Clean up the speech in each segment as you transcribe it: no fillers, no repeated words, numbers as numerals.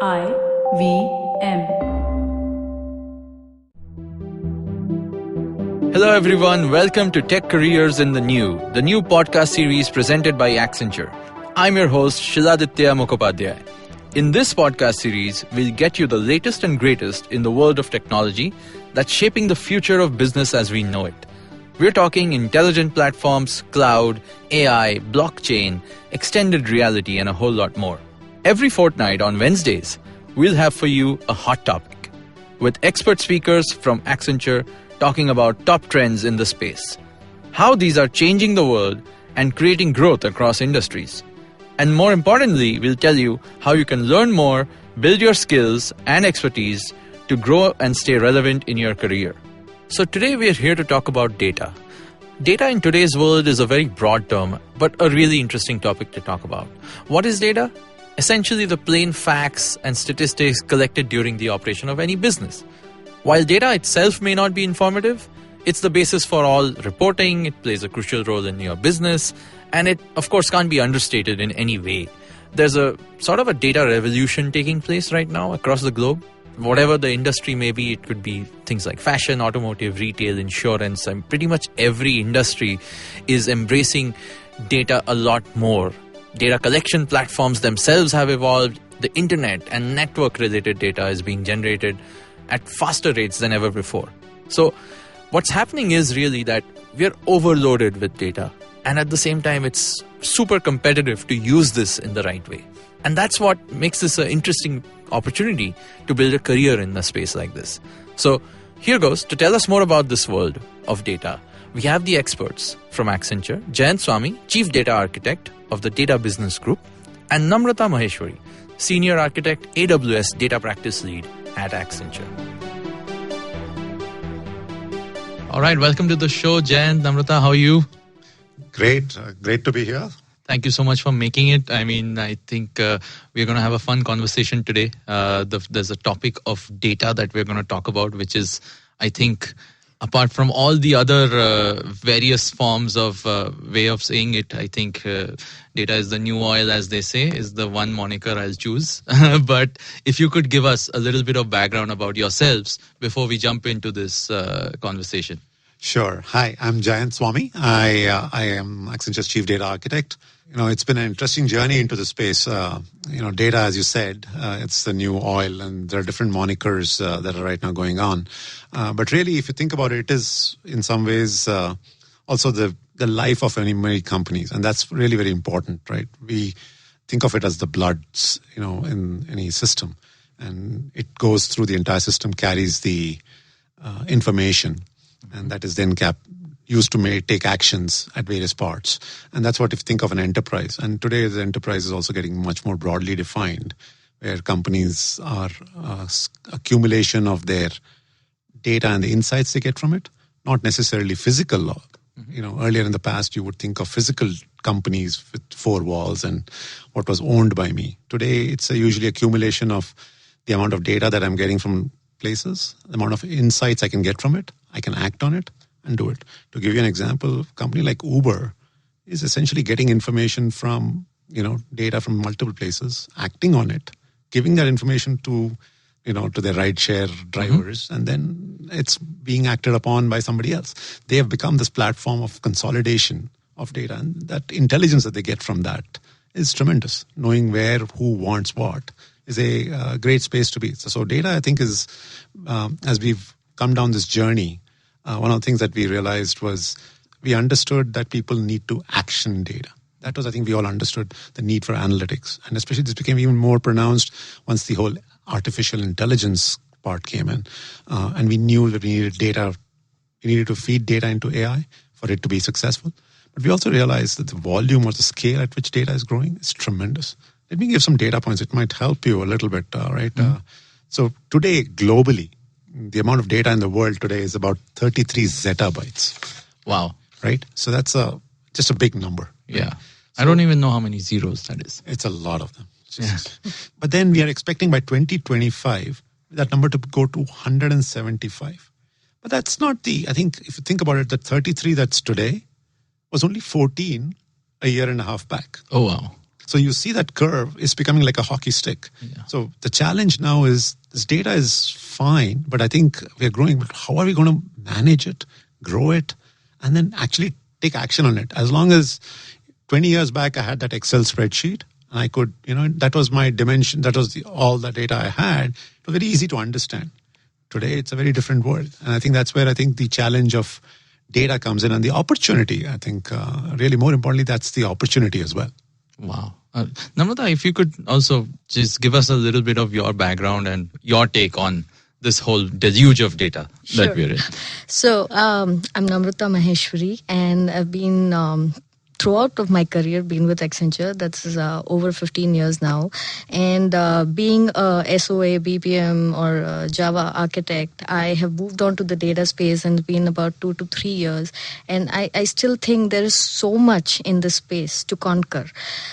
IVM. Hello everyone, welcome to Tech Careers in the New podcast series presented by Accenture. I'm your host Shiladitya Mukhopadhyay. In this podcast series, we'll get you the latest and greatest in the world of technology that's shaping the future of business as we know it. We're talking intelligent platforms, cloud, AI, blockchain, extended reality, and a whole lot more. Every fortnight on Wednesdays, we'll have for you a hot topic with expert speakers from Accenture talking about top trends in the space, how these are changing the world and creating growth across industries. And more importantly, we'll tell you how you can learn more, build your skills and expertise to grow and stay relevant in your career. So today we're here to talk about data. Data in today's world is a very broad term, but a really interesting topic to talk about. What is data? Essentially the plain facts and statistics collected during the operation of any business. While data itself may not be informative, it's the basis for all reporting, it plays a crucial role in your business, and it, of course, can't be understated in any way. There's a sort of a data revolution taking place right now across the globe. Whatever the industry may be, it could be things like fashion, automotive, retail, insurance, and pretty much every industry is embracing data a lot more. Data collection platforms themselves have evolved. The internet and network-related data is being generated at faster rates than ever before. So what's happening is really that we're overloaded with data. And at the same time, it's super competitive to use this in the right way. And that's what makes this an interesting opportunity to build a career in a space like this. So here goes. To tell us more about this world of data, we have the experts from Accenture, Jayant Swami, Chief Data Architect of the Data Business Group, and Namrata Maheshwari, Senior Architect, AWS Data Practice Lead at Accenture. All right, welcome to the show, Jayant, Namrata. How are you? Great. Great to be here. Thank you so much for making it. I mean, I think we're going to have a fun conversation today. There's a topic of data that we're going to talk about, which is, I think, apart from all the other various forms of way of saying it, I think data is the new oil, as they say, is the one moniker I'll choose. But if you could give us a little bit of background about yourselves before we jump into this conversation. Sure. Hi, I'm Jayant Swami. I am Accenture's Chief Data Architect. It's been an interesting journey into the space. Data, as you said, it's the new oil, and there are different monikers that are right now going on. But really, if you think about it, it is in some ways also the life of many companies, and that's really very important, right? We think of it as the bloods, in any system, and it goes through the entire system, carries the information, and that is then used to take actions at various parts. And that's what if you think of an enterprise. And today the enterprise is also getting much more broadly defined, where companies are accumulation of their data and the insights they get from it, not necessarily physical log. Earlier in the past, you would think of physical companies with four walls and what was owned by me. Today, it's usually accumulation of the amount of data that I'm getting from places, the amount of insights I can get from it, I can act on it and do it. To give you an example, a company like Uber is essentially getting information from, data from multiple places, acting on it, giving that information to their rideshare drivers, and then it's being acted upon by somebody else. They have become this platform of consolidation of data, and that intelligence that they get from that is tremendous. Knowing where, who wants what is a great space to be. So data, I think, is, as we've come down this journey, one of the things that we realized was we understood that people need to action data. That was, I think, we all understood the need for analytics. And especially this became even more pronounced once the whole artificial intelligence part came in. And we knew that we needed data. We needed to feed data into AI for it to be successful. But we also realized that the volume or the scale at which data is growing is tremendous. Let me give some data points. It might help you a little bit, right? So today, globally, the amount of data in the world today is about 33 zettabytes. Wow. Right? So that's just a big number. Yeah. Right? I don't even know how many zeros that is. It's a lot of them. But then we are expecting by 2025 that number to go to 175. But that's not I think if you think about it, the 33 that's today was only 14 a year and a half back. Oh, wow. So you see that curve is becoming like a hockey stick. Yeah. So the challenge now is this data is fine, but I think we are growing. But how are we going to manage it, grow it, and then actually take action on it? As long as 20 years back, I had that Excel spreadsheet and I could, that was my dimension. That was all the data I had. It was very easy to understand. Today, it's a very different world. And I think that's where I think the challenge of data comes in and the opportunity. I think really more importantly, that's the opportunity as well. Wow. Namrata, if you could also just give us a little bit of your background and your take on this whole deluge of data that we're in. So I'm Namrata Maheshwari, and I've been throughout of my career been with Accenture. That's over 15 years now. And being a SOA, BPM or Java architect, I have moved on to the data space and been about 2 to 3 years. And I still think there is so much in this space to conquer.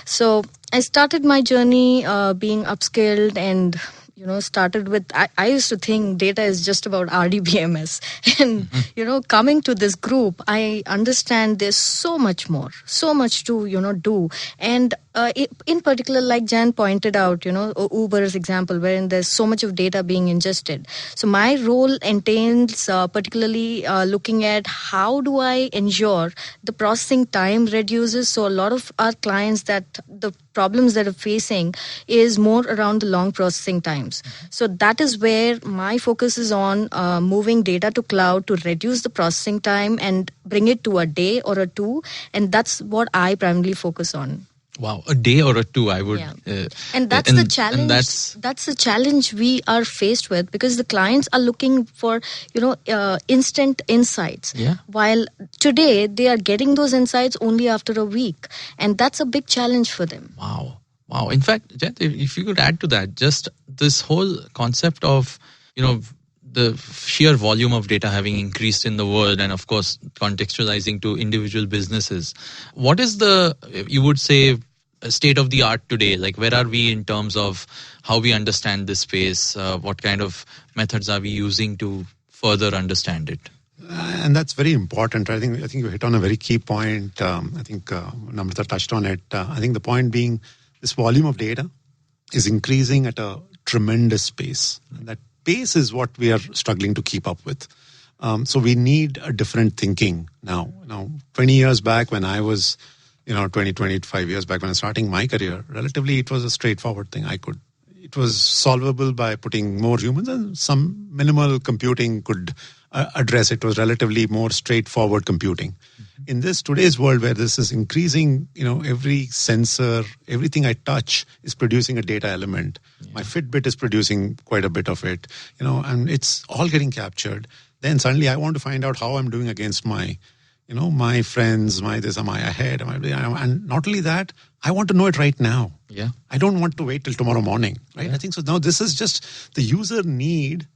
So I started my journey being upskilled and started with, I used to think data is just about RDBMS. And, coming to this group, I understand there's so much more, so much to, do. And in particular, like Jan pointed out, Uber's example, wherein there's so much of data being ingested. So my role entails particularly looking at how do I ensure the processing time reduces. So a lot of our clients that the problems that are facing is more around the long processing times. So that is where my focus is on moving data to cloud to reduce the processing time and bring it to a day or a two. And that's what I primarily focus on. Wow, a day or a two, I would. Yeah. And that's the challenge. And that's the challenge we are faced with, because the clients are looking for, instant insights. Yeah. While today they are getting those insights only after a week, and that's a big challenge for them. Wow. In fact, Jet, if you could add to that, just this whole concept of, the sheer volume of data having increased in the world, and of course contextualizing to individual businesses. What is you would say, state of the art today? Like, where are we in terms of how we understand this space? What kind of methods are we using to further understand it? And that's very important. I think you hit on a very key point. I think Namrata touched on it. I think the point being, this volume of data is increasing at a tremendous pace. That pace is what we are struggling to keep up with. So we need a different thinking now. 20 years back when I was, 25 years back when I was starting my career, relatively it was a straightforward thing. It was solvable by putting more humans, and some minimal computing could address it. It was relatively more straightforward computing. Mm-hmm. In today's world where this is increasing, every sensor, everything I touch is producing a data element. Yeah. My Fitbit is producing quite a bit of it, and it's all getting captured. Then suddenly I want to find out how I'm doing against my friends, am I ahead? And not only that, I want to know it right now. Yeah. I don't want to wait till tomorrow morning, right? Yeah. I think so. Now this is just the user need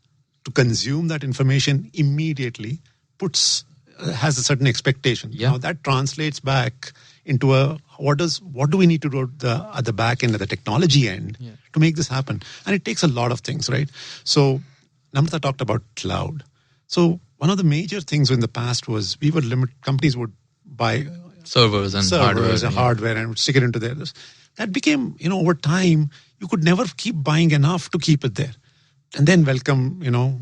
to consume that information immediately has a certain expectation. Yeah. Now that translates back into what do we need to do at the back end, at the technology end, to make this happen? And it takes a lot of things, right? So Namrata talked about cloud. So one of the major things in the past was companies would buy servers and hardware and would stick it into theirs. That became, over time, you could never keep buying enough to keep it there. And then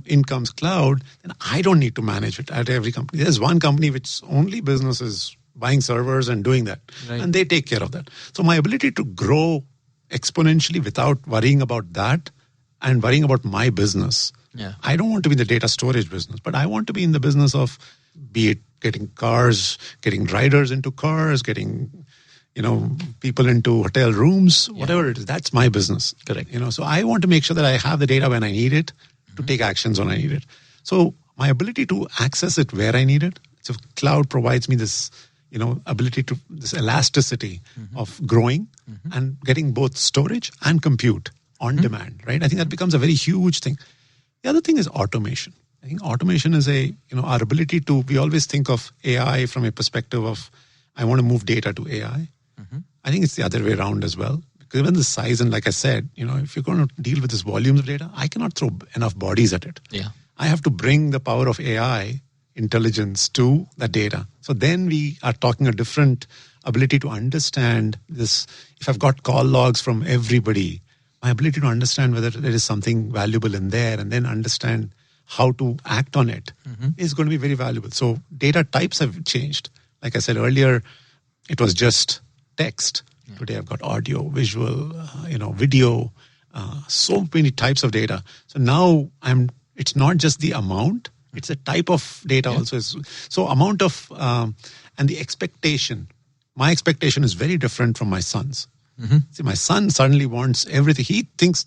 in comes cloud, then I don't need to manage it at every company. There's one company which only business is buying servers and doing that. Right. And they take care of that. So my ability to grow exponentially without worrying about that and worrying about my business. Yeah. I don't want to be in the data storage business, but I want to be in the business of, be it getting cars, getting riders into cars, getting people into hotel rooms, whatever it is. That's my business. Correct. So I want to make sure that I have the data when I need it to take actions when I need it. So my ability to access it where I need it. So cloud provides me this, ability to, this elasticity of growing and getting both storage and compute on demand, right? I think that becomes a very huge thing. The other thing is automation. I think automation is our ability to, we always think of AI from a perspective of, I want to move data to AI. Mm-hmm. I think it's the other way around as well. Because even the size, and like I said, if you're going to deal with this volumes of data, I cannot throw enough bodies at it. Yeah. I have to bring the power of AI intelligence to the data. So then we are talking a different ability to understand this. If I've got call logs from everybody, my ability to understand whether there is something valuable in there and then understand how to act on it is going to be very valuable. So data types have changed. Like I said earlier, it was just text. Today I've got audio, visual, video, so many types of data. So now it's not just the amount, it's a type of data also. So amount of, and the expectation. My expectation is very different from my son's. See, my son suddenly wants everything. He thinks,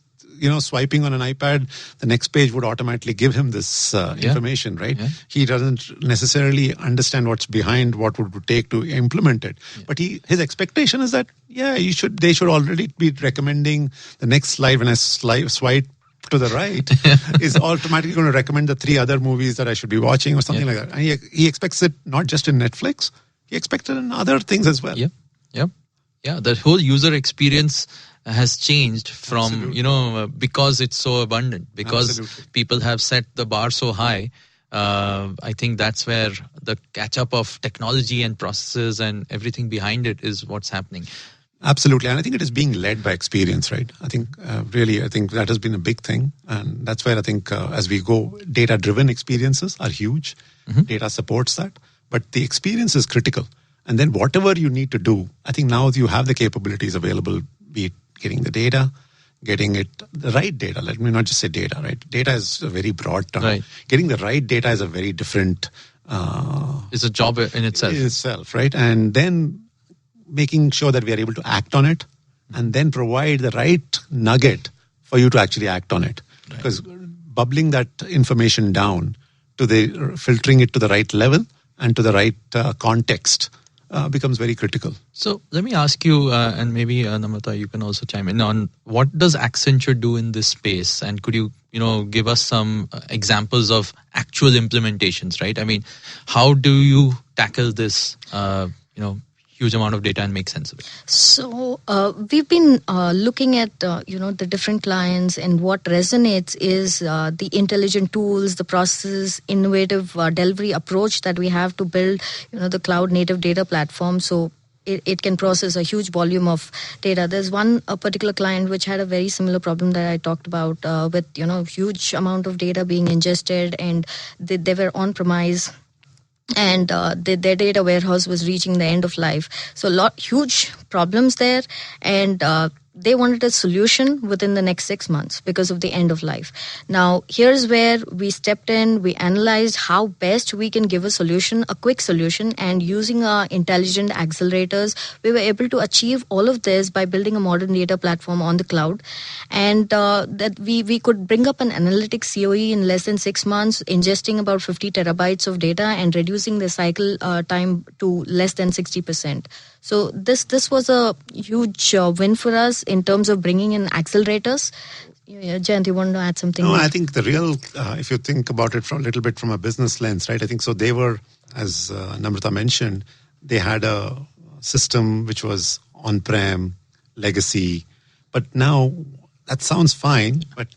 swiping on an iPad, the next page would automatically give him this information, right? Yeah. He doesn't necessarily understand what's behind what would take to implement it. Yeah. But his expectation is that, they should already be recommending the next slide when I swipe to the right is automatically going to recommend the 3 other movies that I should be watching or something like that. And he expects it not just in Netflix, he expects it in other things as well. Yeah, the whole user experience has changed from, because it's so abundant, because people have set the bar so high. I think that's where the catch-up of technology and processes and everything behind it is what's happening. Absolutely. And I think it is being led by experience, right? I think that has been a big thing. And that's where I think as we go, data-driven experiences are huge. Data supports that. But the experience is critical. And then whatever you need to do, I think now you have the capabilities available, be it getting the data, getting it the right data. Let me not just say data, right? Data is a very broad term. Right. Getting the right data is a very different... it's a job in itself. Right? And then making sure that we are able to act on it and then provide the right nugget for you to actually act on it. Right. Because bubbling that information down to filtering it to the right level and to the right context becomes very critical. So let me ask you, and maybe Namrata, you can also chime in on what does Accenture do in this space, and could you give us some examples of actual implementations, right? I mean, how do you tackle this huge amount of data and make sense of it? So we've been looking at the different clients, and what resonates is the intelligent tools, the processes, innovative delivery approach that we have to build the cloud native data platform. So it can process a huge volume of data. There's a particular client which had a very similar problem that I talked about with huge amount of data being ingested, and they were on premise. And their data warehouse was reaching the end of life. So huge problems there, and they wanted a solution within the next 6 months because of the end of life. Now, here's where we stepped in. We analyzed how best we can give a quick solution, and using our intelligent accelerators, we were able to achieve all of this by building a modern data platform on the cloud. And that we could bring up an analytics COE in less than 6 months, ingesting about 50 terabytes of data and reducing the cycle time to less than 60%. So this was a huge win for us in terms of bringing in accelerators. Jayant, you want to add something? No, I think the real, if you think about it from a little bit from a business lens, right? I think so they were, as Namrata mentioned, they had a system which was on-prem, legacy. But now that sounds fine, but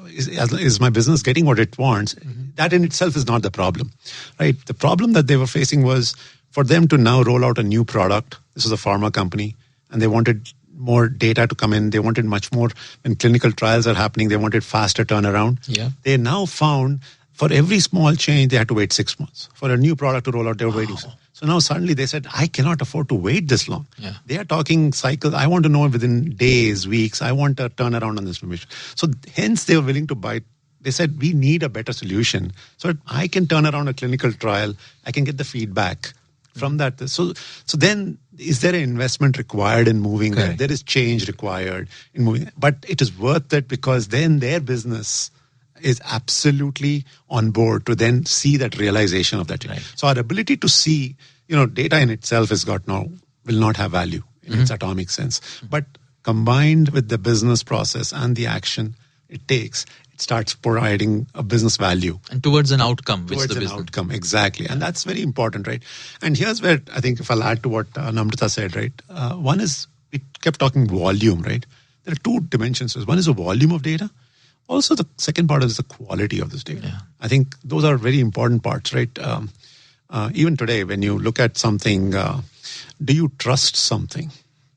is my business getting what it wants? That in itself is not the problem, right? The problem that they were facing was for them to now roll out a new product. This was a pharma company, and they wanted more data to come in. They wanted much more. When clinical trials are happening, they wanted faster turnaround. Yeah. They now found for every small change, they had to wait 6 months. For a new product to roll out, they were waiting. So now suddenly they said, I cannot afford to wait this long. Yeah. They are talking cycles. I want to know within days, weeks. I want a turnaround on this information. So hence they were willing to buy. They said, we need a better solution so that I can turn around a clinical trial. I can get the feedback from that. So then is there an investment required in moving there? There is change required in moving. But it is worth it because then their business is absolutely on board to then see that realization of that. Right. So our ability to see, data in itself will not have value in its atomic sense. But combined with the business process and the action it takes, it starts providing a business value. And towards an outcome. Outcome, exactly. Yeah. And that's very important, right? And here's where I think if I'll add to what Namrata said, right? One is, we kept talking volume, right? There are two dimensions. One is the volume of data. Also, the second part is the quality of this data. Yeah. I think those are very important parts, right? even today, when you look at something, do you trust something?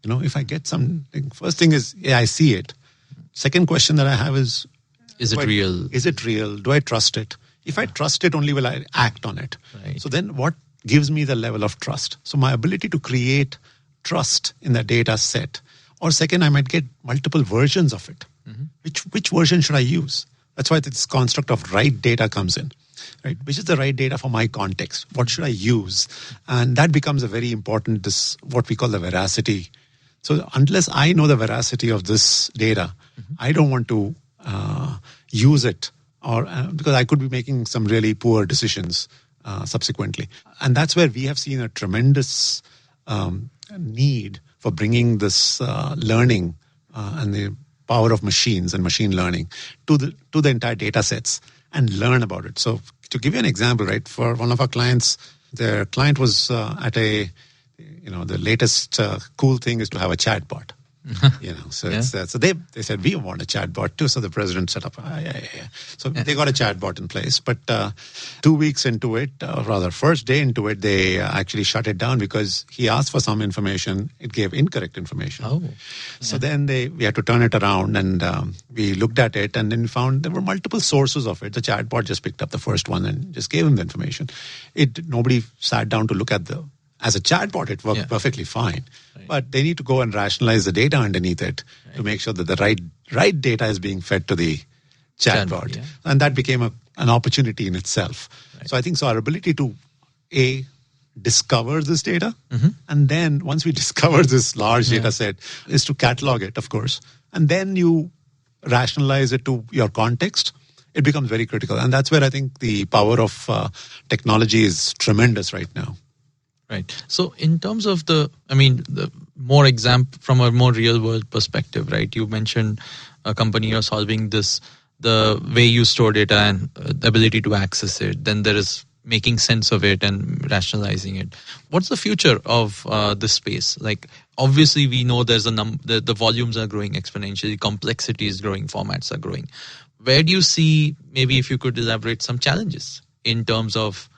If I get something, first thing is, I see it. Second question that I have is it real? Is it real? Do I trust it? If I trust it, only will I act on it. Right. So then what gives me the level of trust? So my ability to create trust in the data set. Or second, I might get multiple versions of it. Which version should I use? That's why this construct of right data comes in. Right? Which is the right data for my context? What should I use? And that becomes a very important, what we call the veracity. So unless I know the veracity of this data, I don't want to use it, or because I could be making some really poor decisions subsequently. And that's where we have seen a tremendous need for bringing this learning and the power of machines and machine learning to the entire data sets and learn about it. So to give you an example, right, for one of our clients, their client was at the latest cool thing is to have a chatbot. So they said, we want a chatbot too. So the president set up, So they got a chatbot in place. But 2 weeks into it, or rather first day into it, they actually shut it down because he asked for some information. It gave incorrect information. So then we had to turn it around, and we looked at it, and then we found there were multiple sources of it. The chatbot just picked up the first one and just gave him the information. Nobody sat down to look at as a chatbot, it worked perfectly fine. Right. But they need to go and rationalize the data underneath it to make sure that the right data is being fed to the chatbot. And that became an opportunity in itself. Right. So I think our ability to, discover this data, and then once we discover this large data set, is to catalog it, of course. And then you rationalize it to your context. It becomes very critical. And that's where I think the power of technology is tremendous right now. Right. So in terms of the more from a more real world perspective, right? You mentioned a company you're solving this, the way you store data and the ability to access it. Then there is making sense of it and rationalizing it. What's the future of this space? Like, obviously we know there's the volumes are growing exponentially, complexity is growing, formats are growing. Where do you see, maybe if you could elaborate, some challenges in terms of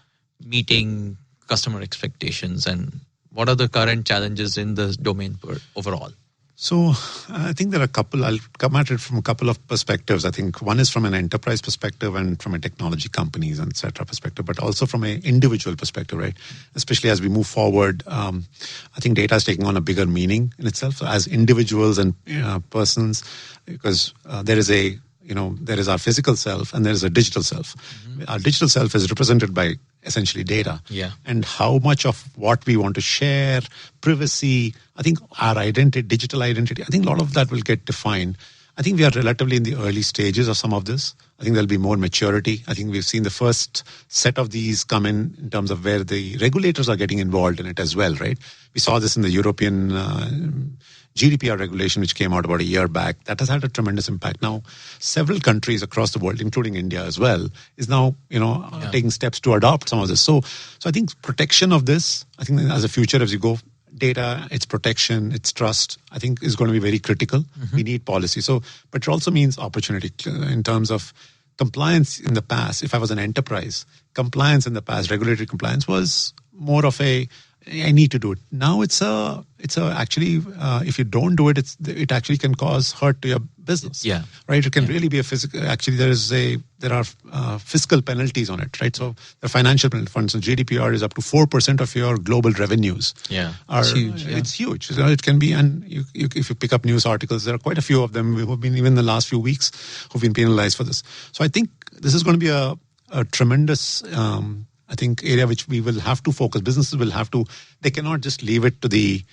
meeting customer expectations, and what are the current challenges in the domain overall? So I think there are a couple. I'll come at it from a couple of perspectives. I think one is from an enterprise perspective and from a technology companies and et cetera perspective, but also from an individual perspective, right? Especially as we move forward, I think data is taking on a bigger meaning in itself. So as individuals and persons, because there is our physical self and there is a digital self. Our digital self is represented by essentially data. And how much of what we want to share, privacy, I think our identity, digital identity, I think a lot of that will get defined. I think we are relatively in the early stages of some of this. I think there'll be more maturity. I think we've seen the first set of these come in terms of where the regulators are getting involved in it as well, right? We saw this in the European GDPR regulation, which came out about a year back. That has had a tremendous impact. Now, several countries across the world, including India as well, is now taking steps to adopt some of this. So I think protection of this, I think as a future as you go, data, its protection, its trust, I think is going to be very critical. We need policy. But it also means opportunity in terms of compliance in the past. If I was an enterprise, compliance in the past, regulatory compliance was more of I need to do it. Now it's actually, if you don't do it, it actually can cause hurt to your business. Right. It can really be a physical. Actually, there are fiscal penalties on it. Right. So the financial penalty, for instance, GDPR is up to 4% of your global revenues. It's huge. It's huge. It can be, and if you pick up news articles, there are quite a few of them who have been even in the last few weeks who've been penalized for this. So I think this is going to be a tremendous. I think area which we will have to focus. Businesses will have to. They cannot just leave it to the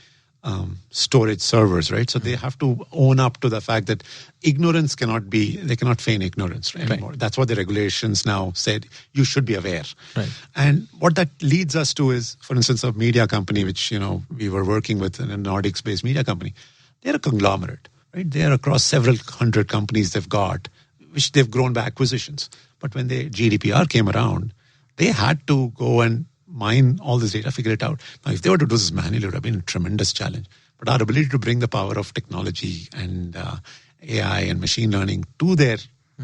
storage servers, right? So they have to own up to the fact that ignorance cannot be. They cannot feign ignorance anymore. That's what the regulations now said. You should be aware. Right. And what that leads us to is, for instance, a media company which we were working with, a Nordics-based media company. They're a conglomerate, right? They're across several hundred companies they've got, which they've grown by acquisitions. But when the GDPR came around, they had to go and mine all this data, figure it out. Now, if they were to do this manually, it would have been a tremendous challenge. But our ability to bring the power of technology and AI and machine learning to their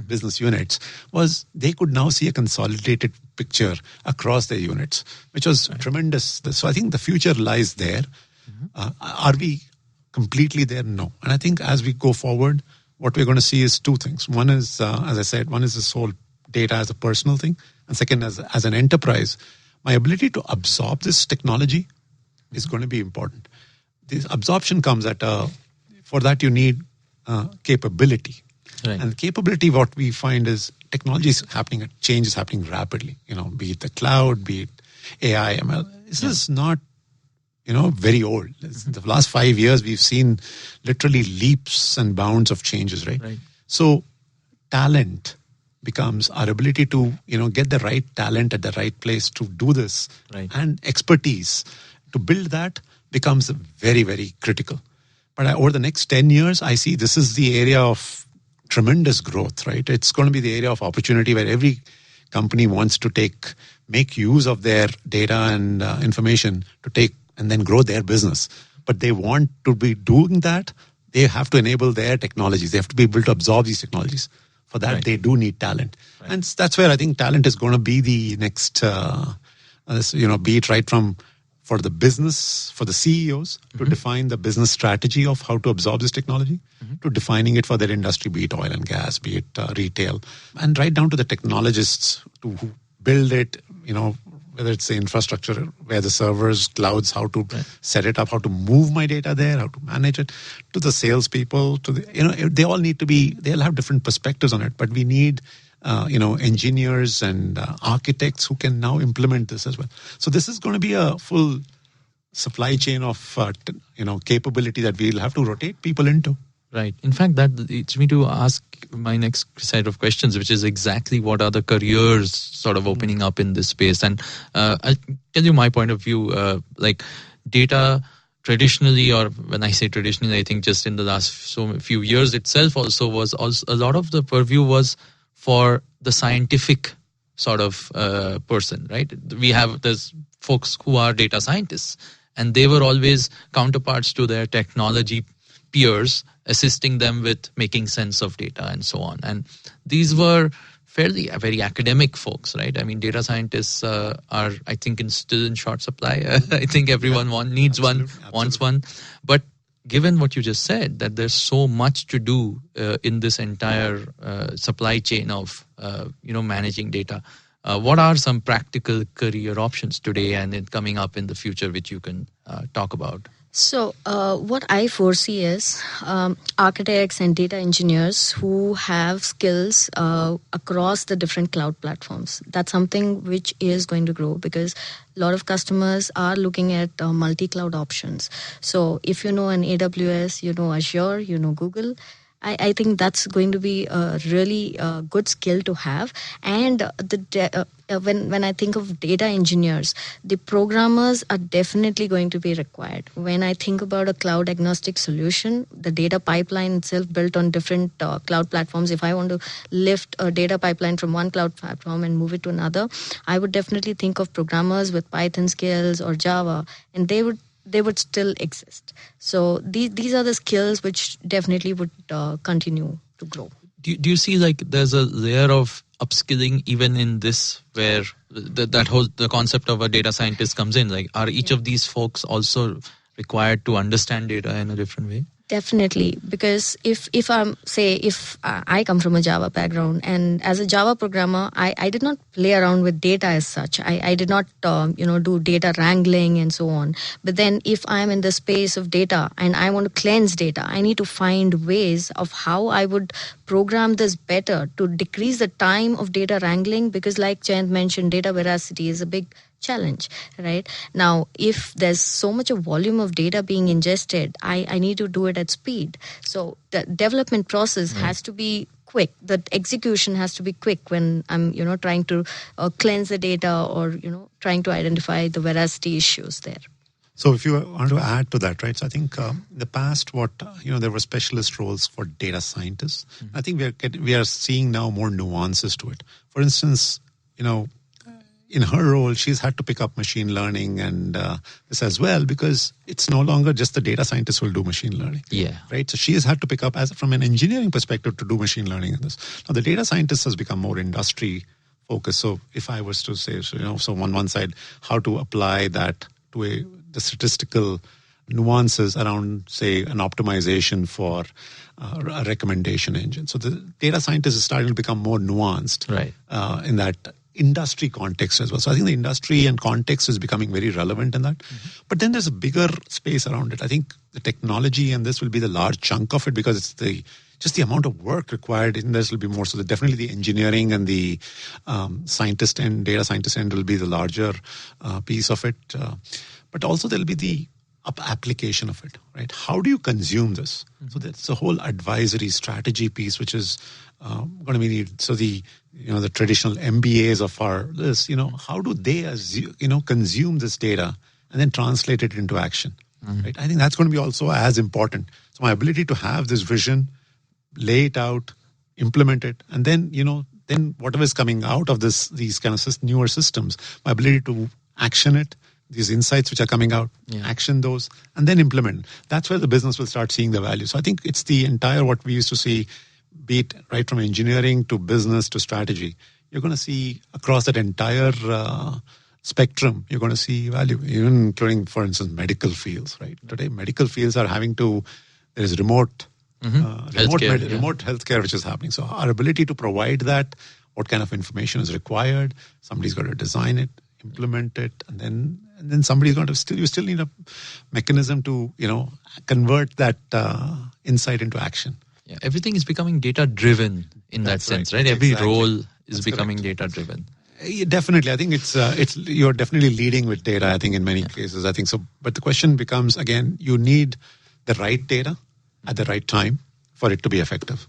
business units, was they could now see a consolidated picture across their units, which was tremendous. So I think the future lies there. Are we completely there? No. And I think as we go forward, what we're going to see is two things. One is, as I said, one is this whole data as a personal thing. And second, as an enterprise, my ability to absorb this technology is going to be important. This absorption comes for that you need capability. Right. And capability, what we find is technology is happening, change is happening rapidly. Be it the cloud, be it AI, ML. This is not, very old. In the last 5 years, we've seen literally leaps and bounds of changes, right? So talent becomes our ability to, get the right talent at the right place to do this. Right. And expertise to build that becomes very, very critical. But over the next 10 years, I see this is the area of tremendous growth, right? It's going to be the area of opportunity where every company wants to make use of their data and information to take and then grow their business. But they want to be doing that. They have to enable their technologies. They have to be able to absorb these technologies. For that, they do need talent. Right. And that's where I think talent is going to be the next, be it right from for the business, for the CEOs to define the business strategy of how to absorb this technology, to defining it for their industry, be it oil and gas, be it retail, and right down to the technologists who build it, whether it's the infrastructure, where the servers, clouds, how to set it up, how to move my data there, how to manage it, to the salespeople, they all need to they'll have different perspectives on it, but we need engineers and architects who can now implement this as well. So this is going to be a full supply chain of, capability that we'll have to rotate people into. Right. In fact, that leads me to ask my next set of questions, which is exactly what are the careers sort of opening up in this space. And I'll tell you my point of view, like data traditionally, or when I say traditionally, I think just in the last few years itself also was a lot of the purview was for the scientific sort of person, right? There's folks who are data scientists, and they were always counterparts to their technology peers, assisting them with making sense of data and so on. And these were very academic folks, right? I mean, data scientists are, I think, still in short supply. I think everyone wants one. But given what you just said, that there's so much to do in this entire supply chain of managing data, what are some practical career options today and coming up in the future which you can talk about? So what I foresee is architects and data engineers who have skills across the different cloud platforms. That's something which is going to grow because a lot of customers are looking at multi-cloud options. So if you know an AWS, you know Azure, you know Google, I think that's going to be a really good skill to have. And when I think of data engineers, the programmers are definitely going to be required. When I think about a cloud agnostic solution, the data pipeline itself built on different cloud platforms, if I want to lift a data pipeline from one cloud platform and move it to another, I would definitely think of programmers with Python skills or Java, and they would still exist. So these are the skills which definitely would continue to grow. Do you see like there's a layer of upskilling even in this where the concept of a data scientist comes in? Like, are each of these folks also required to understand data in a different way? Definitely, because if I come from a Java background, and as a Java programmer, I did not play around with data as such. I did not do data wrangling and so on. But then if I'm in the space of data and I want to cleanse data, I need to find ways of how I would program this better to decrease the time of data wrangling, because like Jayant mentioned, data veracity is a big challenge, right? Now, if there's so much of volume of data being ingested, I need to do it at speed. So the development process has to be quick. The execution has to be quick when I'm, trying to cleanse the data or, trying to identify the veracity issues there. So if you want to add to that, right? So I think in the past, there were specialist roles for data scientists. I think we are seeing now more nuances to it. For instance, in her role, she's had to pick up machine learning and this as well, because it's no longer just the data scientist who will do machine learning. Yeah. Right. So she has had to pick up, as from an engineering perspective, to do machine learning in this. Now, the data scientist has become more industry focused. So if I was to say, so on one side, how to apply that to the statistical nuances around, say, an optimization for a recommendation engine. So the data scientist is starting to become more nuanced, right, in that industry context as well. So I think the industry and context is becoming very relevant in that. Mm-hmm. But then there's a bigger space around it. I think the technology and this will be the large chunk of it, because it's just the amount of work required in this will be more. So definitely the engineering and the scientist and data scientist end will be the larger piece of it. But also there'll be the application of it, right? How do you consume this? Mm-hmm. So that's the whole advisory strategy piece, which is going to be needed. So the traditional MBAs of our list, how do they consume this data and then translate it into action, right? I think that's going to be also as important. So my ability to have this vision, lay it out, implement it, and then then whatever is coming out of these kind of newer systems, my ability to action it, these insights which are coming out, action those, and then implement. That's where the business will start seeing the value. So I think it's the entire, what we used to see, be it right from engineering to business to strategy. You're going to see across that entire spectrum, you're going to see value, even including, for instance, medical fields, right? Today, medical fields are there is remote healthcare which is happening. So our ability to provide that, what kind of information is required, somebody's got to design it, implement it, and then somebody's going to you still need a mechanism to convert that insight into action. Yeah, everything is becoming data driven in that sense, right? Every role is becoming data driven. Yeah, definitely, I think it's you're definitely leading with data. I think in many cases, I think so. But the question becomes again: you need the right data at the right time for it to be effective.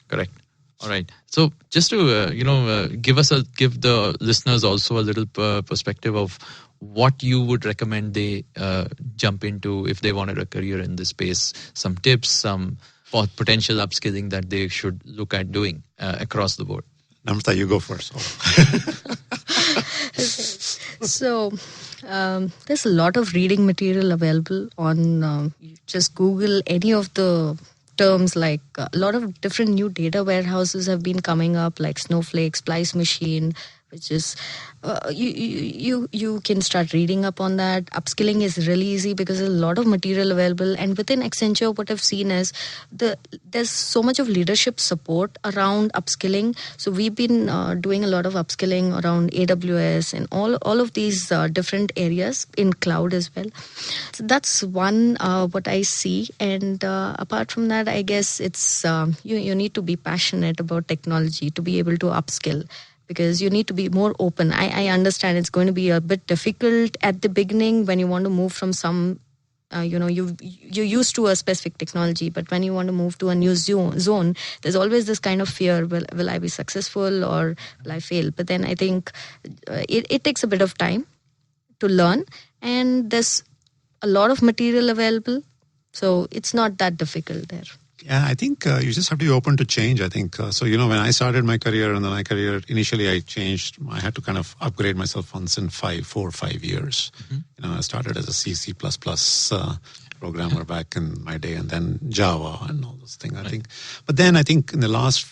Correct. All right. So just to give the listeners also a little perspective of what you would recommend they jump into if they wanted a career in this space. Some tips, some potential upskilling that they should look at doing across the board. Namrata, you go first. So there's a lot of reading material available on. Just Google any of the terms, like a lot of different new data warehouses have been coming up, like Snowflake, Splice Machine, which is you can start reading up on that. Upskilling is really easy because there's a lot of material available, and within Accenture, what I've seen is there's so much of leadership support around upskilling. So we've been doing a lot of upskilling around AWS and all of these different areas in cloud as well. So that's one what I see, and apart from that, I guess it's you need to be passionate about technology to be able to upskill, because you need to be more open. I understand it's going to be a bit difficult at the beginning when you want to move from some, you're used to a specific technology, but when you want to move to a new zone, there's always this kind of fear, will I be successful or will I fail? But then I think it takes a bit of time to learn, and there's a lot of material available, so it's not that difficult there. Yeah, I think you just have to be open to change, I think. So, when I started my career, initially I changed. I had to kind of upgrade myself once in 4 or 5 years. Mm-hmm. I started as a C++ programmer back in my day, and then Java and all those things, I think. But then I think in the last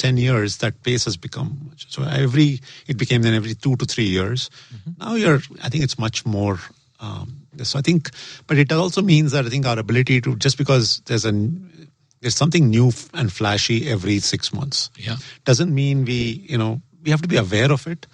10 years, that pace has become, so it became then every 2 to 3 years. Mm-hmm. Now I think it's much more. So I think, but it also means that I think our ability to, just because there's something new and flashy every 6 months, doesn't mean we have to be aware of it,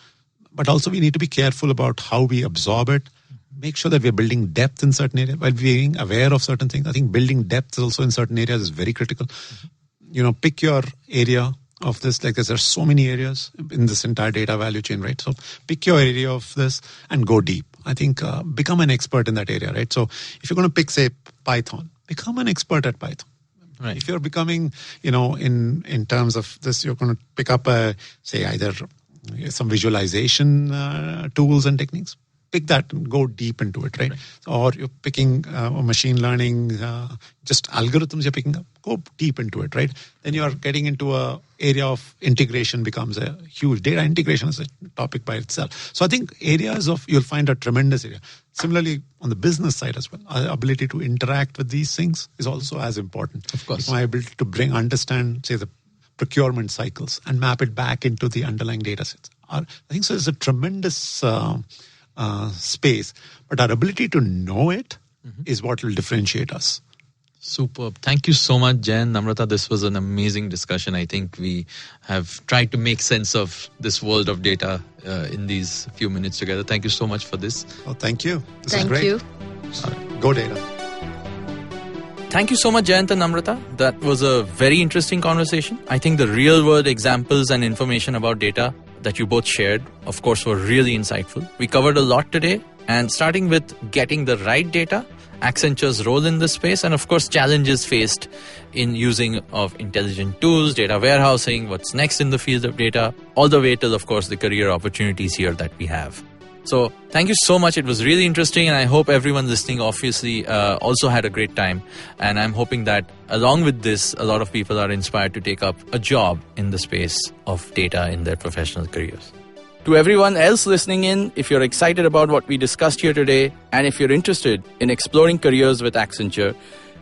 but also we need to be careful about how we absorb it. Make sure that we're building depth in certain areas while being aware of certain things. I think building depth also in certain areas is very critical. Mm-hmm. Pick your area of this, like there's so many areas in this entire data value chain, right? So pick your area of this and go deep. I think become an expert in that area, right? So if you're going to pick, say, Python, become an expert at Python. Right. If you're becoming, in terms of this, you're going to pick up, say, either some visualization tools and techniques, pick that and go deep into it, right? Or you're picking machine learning, just algorithms you're picking up, go deep into it, right? Then you're getting into a area of integration becomes a huge. Data integration is a topic by itself. So I think you'll find a tremendous area. Similarly, on the business side as well, our ability to interact with these things is also as important. Of course. My ability to understand, say, the procurement cycles and map it back into the underlying data sets. I think so. It's a tremendous space, but our ability to know it is what will differentiate us. Superb. Thank you so much, Jen. Namrata, this was an amazing discussion. I think we have tried to make sense of this world of data in these few minutes together. Thank you so much for this. Oh, thank you. This Thank is great. you. Go data. Thank you so much, Jayant and Namrata. That was a very interesting conversation. I think the real-world examples and information about data that you both shared, of course, were really insightful. We covered a lot today, and starting with getting the right data, Accenture's role in this space, and of course challenges faced in using of intelligent tools, data warehousing, what's next in the field of data, all the way till, of course, the career opportunities here that we have. So thank you so much. It was really interesting, and I hope everyone listening obviously also had a great time. And I'm hoping that along with this, a lot of people are inspired to take up a job in the space of data in their professional careers. To everyone else listening in, if you're excited about what we discussed here today, and if you're interested in exploring careers with Accenture,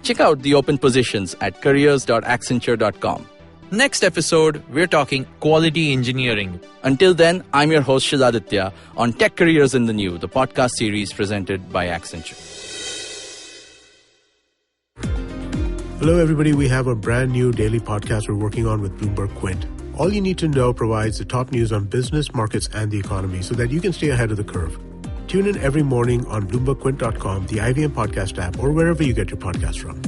check out the open positions at careers.accenture.com. Next episode, we're talking quality engineering. Until then, I'm your host Shiladitya on Tech Careers in the New, the podcast series presented by Accenture. Hello, everybody. We have a brand new daily podcast we're working on with Bloomberg Quint. All you need to know provides the top news on business, markets, and the economy so that you can stay ahead of the curve. Tune in every morning on BloombergQuint.com, the IVM podcast app, or wherever you get your podcasts from.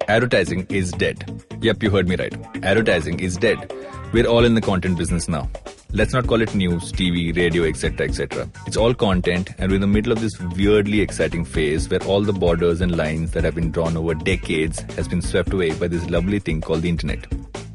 Advertising is dead. Yep, you heard me right. Advertising is dead. We're all in the content business now. Let's not call it news, TV, radio, etc., etc. It's all content, and we're in the middle of this weirdly exciting phase where all the borders and lines that have been drawn over decades has been swept away by this lovely thing called the internet.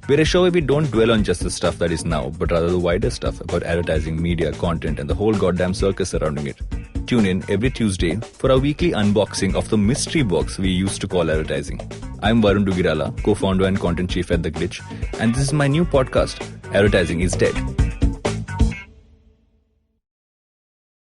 We're a show where we don't dwell on just the stuff that is now, but rather the wider stuff about advertising, media, content, and the whole goddamn circus surrounding it. Tune in every Tuesday for our weekly unboxing of the mystery box we used to call advertising. I'm Varun Dugirala, co-founder and content chief at The Glitch, and this is my new podcast, Advertising is Dead.